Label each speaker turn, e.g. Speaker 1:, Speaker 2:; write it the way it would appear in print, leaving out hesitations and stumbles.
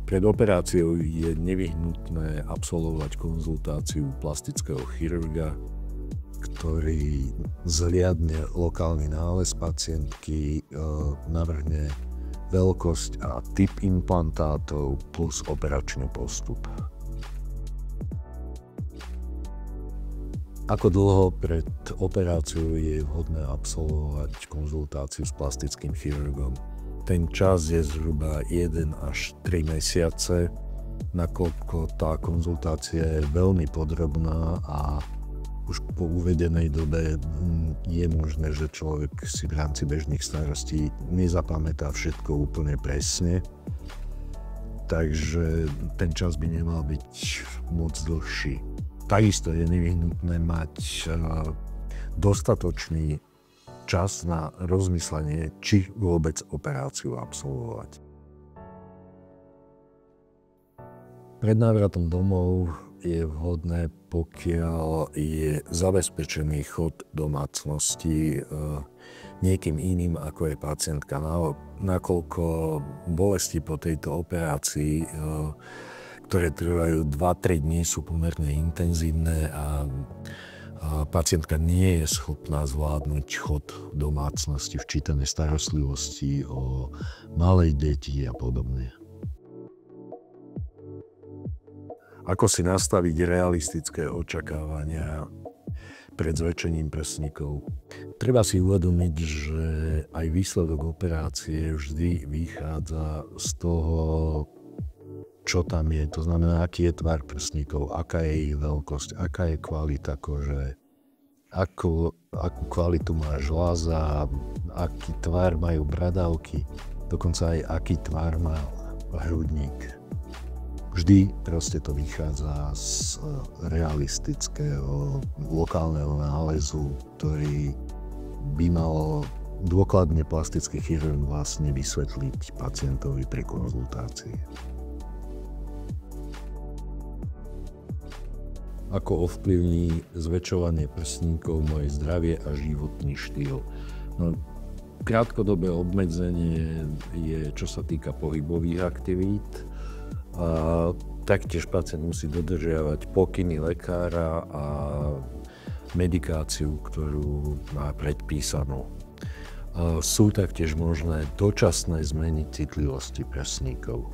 Speaker 1: Pred operáciou je nevyhnutné absolvovať konzultáciu plastického chirurga, ktorý zliadne lokálny nález pacientky, navrhne veľkosť a typ implantátov plus operačný postup. Ako dlho pred operáciou je vhodné absolvovať konzultáciu s plastickým chirurgom? Ten čas je zhruba 1 až 3 mesiace, nakoľko tá konzultácia je veľmi podrobná a už po uvedenej dobe je možné, že človek si v rámci bežných starostí nezapamätá všetko úplne presne. Takže ten čas by nemal byť moc dlhší. Takisto je nevyhnutné mať dostatočný čas na rozmyslenie, či vôbec operáciu absolvovať. Pred návratom domov je vhodné, pokiaľ je zabezpečený chod domácnosti niekým iným, ako je pacientka, nakoľko bolesti po tejto operácii, ktoré trvajú 2-3 dní, sú pomerne intenzívne a pacientka nie je schopná zvládnuť chod domácnosti, včítané starostlivosti o malé deti a podobne. Ako si nastaviť realistické očakávania pred zväčšením prsníkov? Treba si uvedomiť, že aj výsledok operácie vždy vychádza z toho, čo tam je, to znamená, aký je tvar prsníkov, aká je ich veľkosť, aká je kvalita kože, akú kvalitu má žľaza, aký tvar majú bradavky, dokonca aj aký tvar má hrudník. Vždy proste to vychádza z realistického lokálneho nálezu, ktorý by mal dôkladne plastický chirurg vlastne vysvetliť pacientovi pri konzultácii. Ako ovplyvní zväčšovanie prsníkov moje zdravie a životný štýl? No, krátkodobé obmedzenie je, čo sa týka pohybových aktivít. A taktiež pacient musí dodržiavať pokyny lekára a medikáciu, ktorú má predpísanú. Sú taktiež možné dočasné zmeny citlivosti prsníkov.